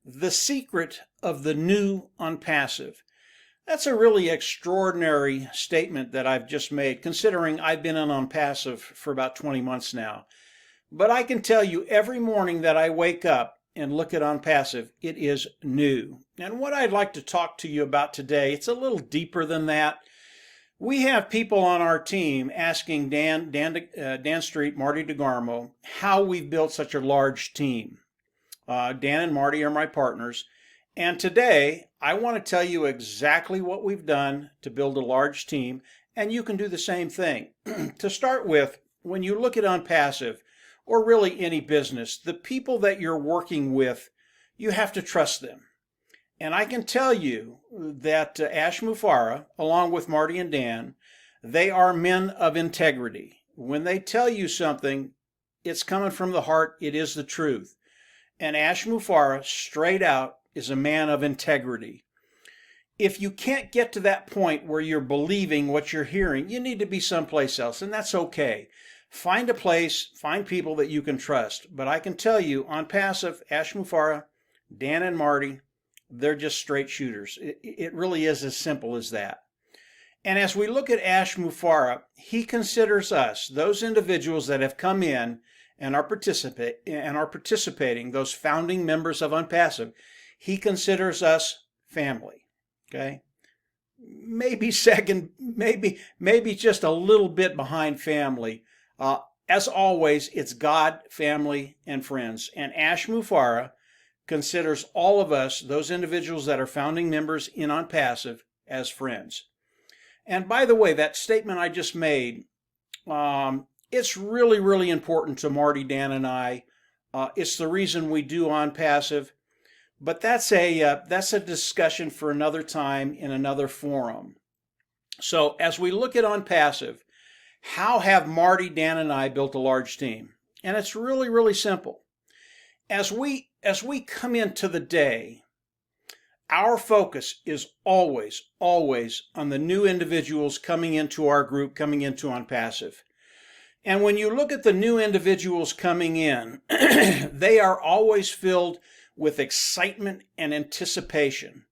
The secret of the new ONPASSIVE. That's a really extraordinary statement that I've just made, considering I've been in ONPASSIVE for about 20 months now. But I can tell you every morning that I wake up and look at ONPASSIVE, it is new. And what I'd like to talk to you about today, it's a little deeper than that. We have people on our team asking Dan Street, Marty DeGarmo, how we've built such a large team. Dan and Marty are my partners. And today, I want to tell you exactly what we've done to build a large team, and you can do the same thing. To start with, when you look at ONPASSIVE, or really any business, the people that you're working with, you have to trust them. And I can tell you that Ash Mufareh, along with Marty and Dan, they are men of integrity. When they tell you something, it's coming from the heart, it is the truth. And Ash Mufareh, straight out, is a man of integrity. If you can't get to that point where you're believing what you're hearing, you need to be someplace else, and that's okay. Find a place, find people that you can trust. But I can tell you, ONPASSIVE, Ash Mufareh, Dan and Marty, they're just straight shooters. It really is as simple as that. And as we look at Ash Mufareh, he considers us, those individuals that have come in and are participating, those founding members of ONPASSIVE, he considers us family. Okay? Maybe second, maybe just a little bit behind family. As always, it's God, family, and friends. And Ash Mufareh considers all of us, those individuals that are founding members in ONPASSIVE, as friends. And by the way, that statement I just made, it's really, really important to Marty, Dan, and I. It's the reason we do ONPASSIVE. But that's a discussion for another time in another forum. So as we look at ONPASSIVE, how have Marty, Dan, and I built a large team? And it's really, really simple. As we come into the day, our focus is always on the new individuals coming into our group, coming into ONPASSIVE. And when you look at the new individuals coming in, they are always filled with excitement and anticipation.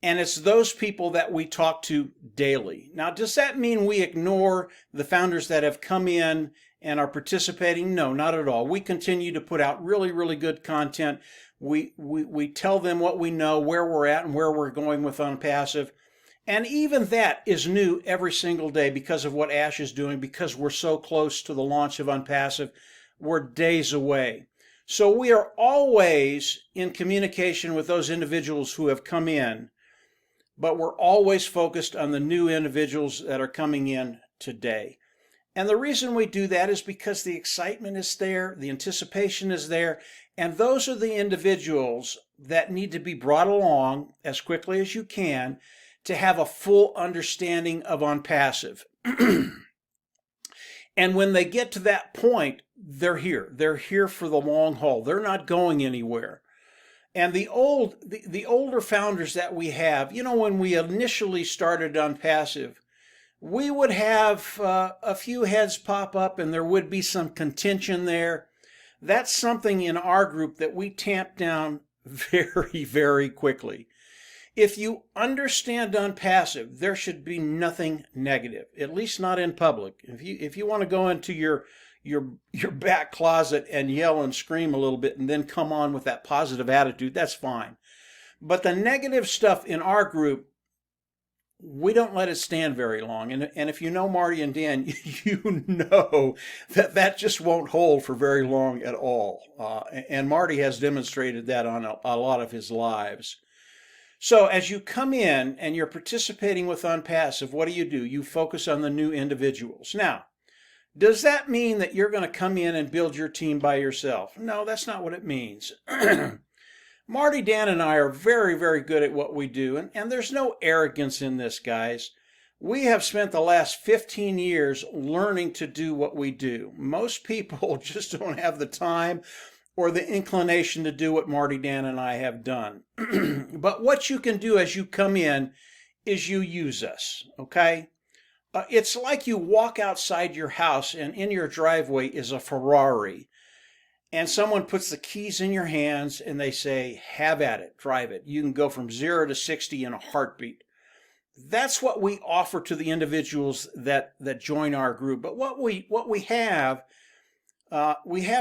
And it's those people that we talk to daily. Now, does that mean we ignore the founders that have come in and are participating? No, not at all. We continue to put out really, really good content. We tell them what we know, where we're at, and where we're going with ONPASSIVE. And even that is new every single day because of what Ash is doing, because we're so close to the launch of ONPASSIVE. We're days away. So we are always in communication with those individuals who have come in, but we're always focused on the new individuals that are coming in today. And the reason we do that is because the excitement is there, the anticipation is there, and those are the individuals that need to be brought along as quickly as you can to have a full understanding of ONPASSIVE. And when they get to that point, they're here. They're here for the long haul. They're not going anywhere. And the older founders that we have, you know, when we initially started ONPASSIVE, we would have a few heads pop up and there would be some contention there. That's something in our group that we tamp down very, very quickly. If you understand ONPASSIVE, there should be nothing negative, at least not in public. If you want to go into your back closet and yell and scream a little bit and then come on with that positive attitude, that's fine. But the negative stuff in our group, we don't let it stand very long. And if you know Marty and Dan, you know that just won't hold for very long at all. And Marty has demonstrated that on a lot of his lives. So as you come in and you're participating with ONPASSIVE, what do? You focus on the new individuals. Now, does that mean that you're going to come in and build your team by yourself? No, that's not what it means. Marty, Dan, and I are very, very good at what we do, and there's no arrogance in this, guys. We have spent the last 15 years learning to do what we do. Most people just don't have the time or the inclination to do what Marty, Dan, and I have done. But what you can do as you come in is you use us, okay? It's like you walk outside your house and in your driveway is a Ferrari. and someone puts the keys in your hands and they say, have at it, drive it. You can go from 0 to 60 in a heartbeat. That's what we offer to the individuals that join our group. But what we have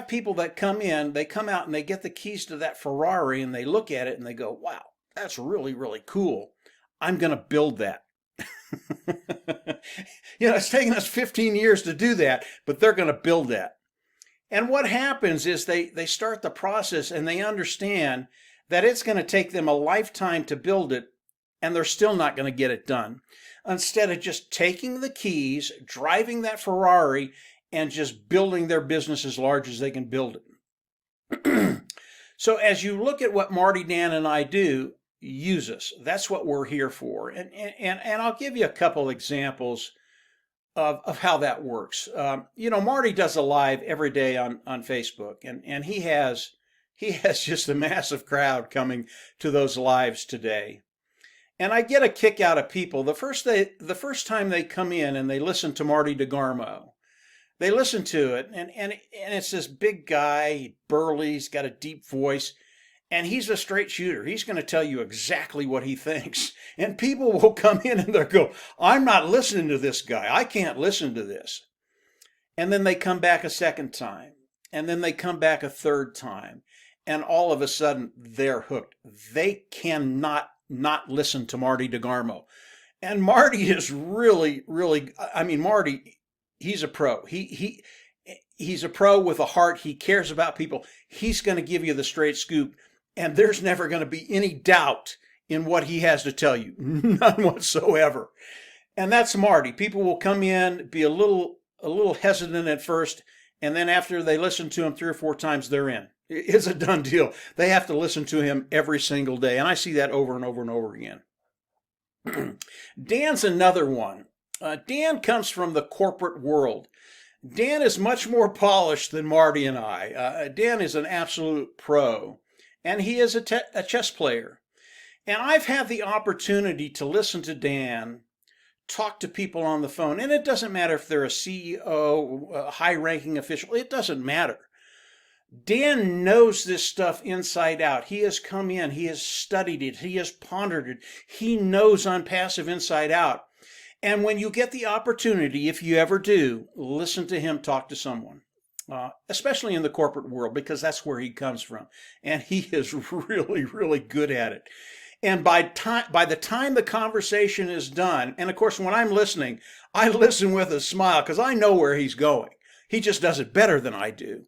people that come in, they come out and they get the keys to that Ferrari and they look at it and they go, wow, that's really, really cool. I'm going to build that. It's taken us 15 years to do that, but they're going to build that. And what happens is they start the process and they understand that it's going to take them a lifetime to build it, and they're still not going to get it done. Instead of just taking the keys, driving that Ferrari, and just building their business as large as they can build it. So as you look at what Marty, Dan, and I do, use us. That's what we're here for. And I'll give you a couple examples of how that works. Marty does a live every day on Facebook, and he has just a massive crowd coming to those lives today. And I get a kick out of people. The first time they come in and they listen to Marty DeGarmo, they listen to it, and it's this big guy, burly, he's got a deep voice, and he's a straight shooter. He's going to tell you exactly what he thinks. And people will come in and they'll go, I'm not listening to this guy. I can't listen to this. And then they come back a second time. And then they come back a third time. And all of a sudden, they're hooked. They cannot not listen to Marty DeGarmo. And Marty is really, really, Marty, he's a pro. He's a pro with a heart. He cares about people. He's going to give you the straight scoop. And there's never going to be any doubt in what he has to tell you. None whatsoever. And that's Marty. People will come in, be a little hesitant at first, and then after they listen to him 3 or 4 times, they're in. It's a done deal. They have to listen to him every single day. And I see that over and over and over again. Dan's another one. Dan comes from the corporate world. Dan is much more polished than Marty and I. Dan is an absolute pro. And he is a chess player. And I've had the opportunity to listen to Dan talk to people on the phone. And it doesn't matter if they're a CEO, a high-ranking official. It doesn't matter. Dan knows this stuff inside out. He has come in. He has studied it. He has pondered it. He knows ONPASSIVE inside out. And when you get the opportunity, if you ever do, listen to him talk to someone. Especially in the corporate world, because that's where he comes from. And he is really, really good at it. And by the time the conversation is done, and of course when I'm listening, I listen with a smile because I know where he's going. He just does it better than I do.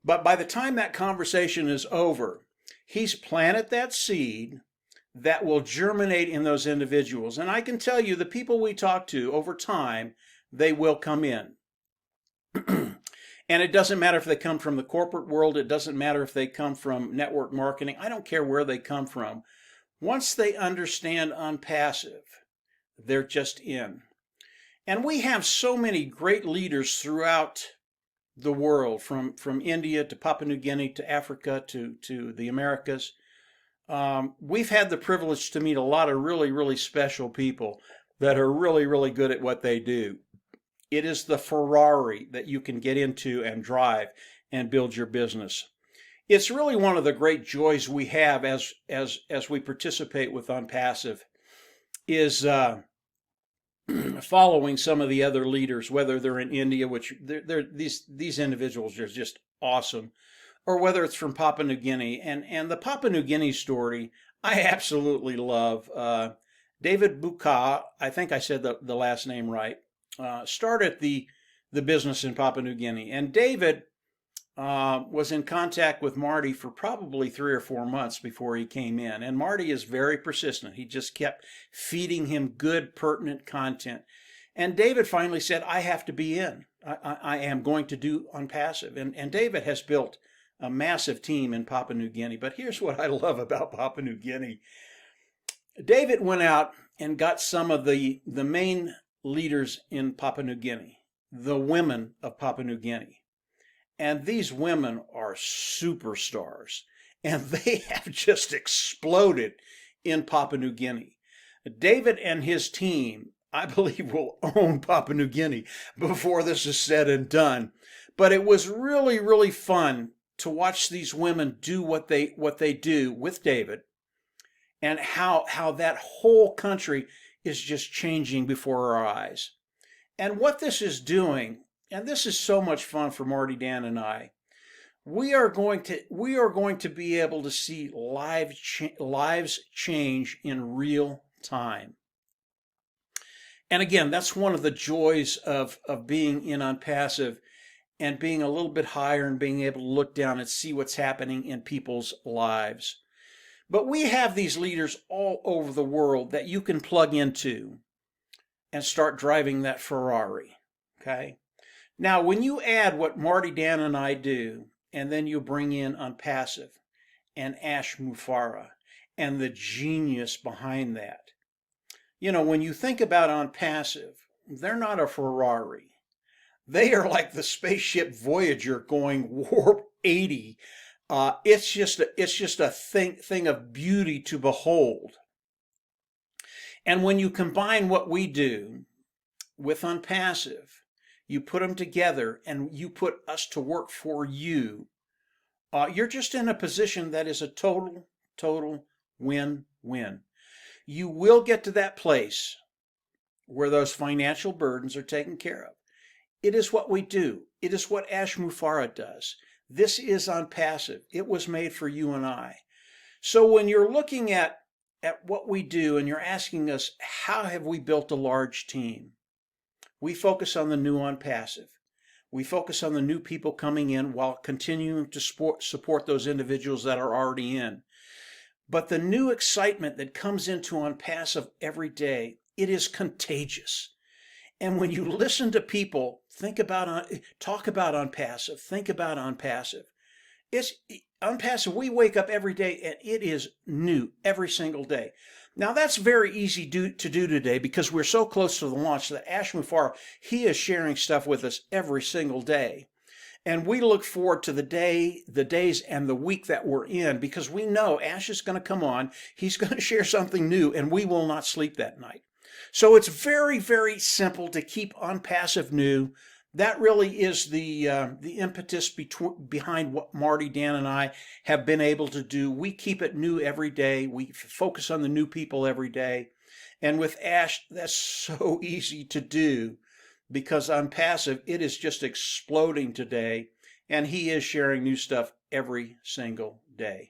But by the time that conversation is over, he's planted that seed that will germinate in those individuals. And I can tell you, the people we talk to over time, they will come in. And it doesn't matter if they come from the corporate world. It doesn't matter if they come from network marketing. I don't care where they come from. Once they understand ONPASSIVE, they're just in. And we have so many great leaders throughout the world, from India to Papua New Guinea to Africa to the Americas. We've had the privilege to meet a lot of really, really special people that are really, really good at what they do. It is the Ferrari that you can get into and drive and build your business. It's really one of the great joys we have as we participate with ONPASSIVE is following some of the other leaders, whether they're in India, which these individuals are just awesome, or whether it's from Papua New Guinea. And the Papua New Guinea story, I absolutely love. David Buka, I think I said the last name right, started the business in Papua New Guinea. And David was in contact with Marty for probably 3 or 4 months before he came in. And Marty is very persistent. He just kept feeding him good, pertinent content. And David finally said, I have to be in. I am going to do ONPASSIVE. And David has built a massive team in Papua New Guinea. But here's what I love about Papua New Guinea. David went out and got some of the main leaders in Papua New Guinea, the women of Papua New Guinea. And these women are superstars, and they have just exploded in Papua New Guinea. David and his team, I believe, will own Papua New Guinea before this is said and done. But it was really, really fun to watch these women do what they do with David, and how that whole country is just changing before our eyes. And what this is doing, and this is so much fun for Marty, Dan, and I, we are going to be able to see lives change in real time. And again, that's one of the joys of being in ONPASSIVE and being a little bit higher and being able to look down and see what's happening in people's lives. But we have these leaders all over the world that you can plug into and start driving that Ferrari, okay? Now, when you add what Marty, Dan, and I do, and then you bring in ONPASSIVE and Ash Mufareh and the genius behind that. You know, when you think about ONPASSIVE, they're not a Ferrari. They are like the spaceship Voyager going warp 80. It's just a thing of beauty to behold. And when you combine what we do with ONPASSIVE, you put them together and you put us to work for you, you're just in a position that is a total win-win. You will get to that place where those financial burdens are taken care of. It is what we do. It is what Ash Mufareh does. This is ONPASSIVE. It was made for you and I. So when you're looking at what we do and you're asking us, how have we built a large team? We focus on the new ONPASSIVE. We focus on the new people coming in while continuing to support those individuals that are already in. But the new excitement that comes into ONPASSIVE every day, it is contagious. And when you listen to people talk about ONPASSIVE, think about ONPASSIVE. It's ONPASSIVE, we wake up every day and it is new every single day. Now that's very easy to do today because we're so close to the launch that Ash Mufareh, he is sharing stuff with us every single day. And we look forward to the days and the week that we're in because we know Ash is going to come on, he's going to share something new, and we will not sleep that night. So it's very, very simple to keep ONPASSIVE new. That really is the impetus behind what Marty, Dan, and I have been able to do. We keep it new every day. We focus on the new people every day. And with Ash, that's so easy to do because ONPASSIVE, it is just exploding today. And he is sharing new stuff every single day.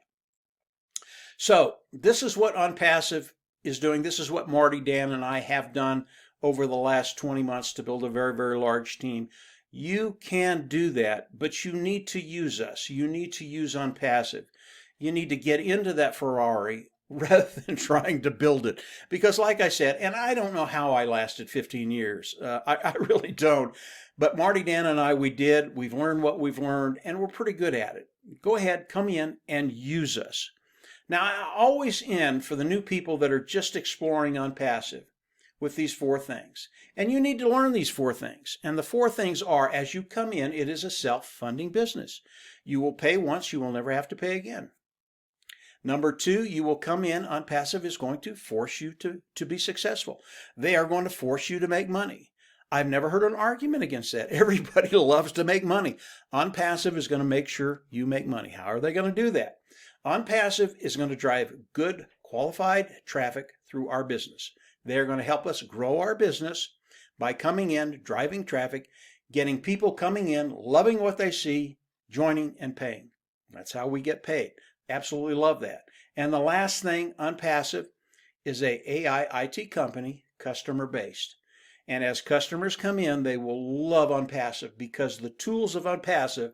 So this is what ONPASSIVE is doing. This is what Marty, Dan, and I have done over the last 20 months to build a very, very large team. You can do that, but you need to use us. You need to use ONPASSIVE. You need to get into that Ferrari rather than trying to build it. Because like I said, and I don't know how I lasted 15 years. I really don't. But Marty, Dan, and I, we did. We've learned what we've learned, and we're pretty good at it. Go ahead, come in and use us. Now, I always end for the new people that are just exploring ONPASSIVE with these 4 things. And you need to learn these 4 things. And the 4 things are, as you come in, it is a self-funding business. You will pay once, you will never have to pay again. Number 2, you will come in, ONPASSIVE is going to force you to be successful. They are going to force you to make money. I've never heard an argument against that. Everybody loves to make money. ONPASSIVE is going to make sure you make money. How are they going to do that? ONPASSIVE is going to drive good, qualified traffic through our business. They're going to help us grow our business by coming in, driving traffic, getting people coming in, loving what they see, joining and paying. That's how we get paid. Absolutely love that. And the last thing, ONPASSIVE is a AI IT company, customer based. And as customers come in, they will love ONPASSIVE because the tools of ONPASSIVE,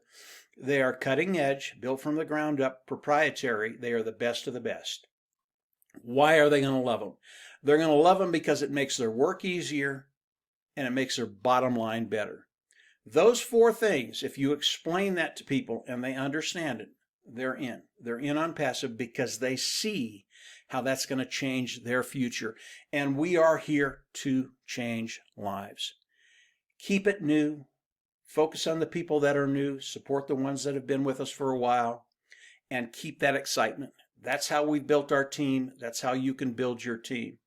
they are cutting edge, built from the ground up, proprietary. They are the best of the best. Why are they going to love them? They're going to love them because it makes their work easier and it makes their bottom line better. Those 4 things, if you explain that to people and they understand it, they're in. They're in ONPASSIVE because they see how that's going to change their future. And we are here to change lives. Keep it new. Focus on the people that are new. Support the ones that have been with us for a while. And keep that excitement. That's how we built our team. That's how you can build your team.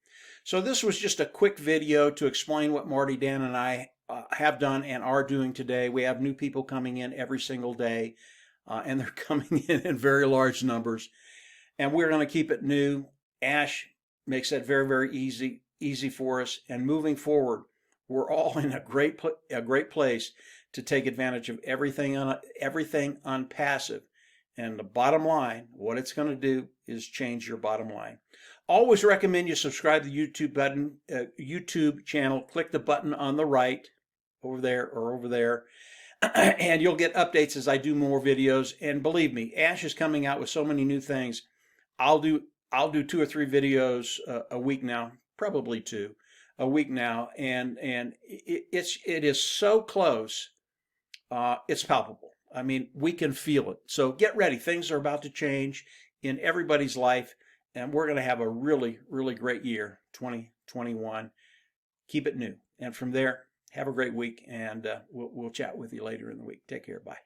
So this was just a quick video to explain what Marty, Dan, and I have done and are doing today. We have new people coming in every single day. and they're coming in very large numbers. And we're going to keep it new. Ash makes that very, very easy for us. And moving forward, we're all in a great place to take advantage of everything on passive. And the bottom line, what it's going to do is change your bottom line. Always recommend you subscribe to the YouTube channel. Click the button on the right, over there or over there, and you'll get updates as I do more videos. And believe me, Ash is coming out with so many new things. I'll do 2 or 3 videos a week now, probably 2 a week now, and it is so close. It's palpable. I mean, we can feel it. So get ready. Things are about to change in everybody's life, and we're going to have a really, really great year, 2021. Keep it new. And from there, have a great week, and we'll chat with you later in the week. Take care. Bye.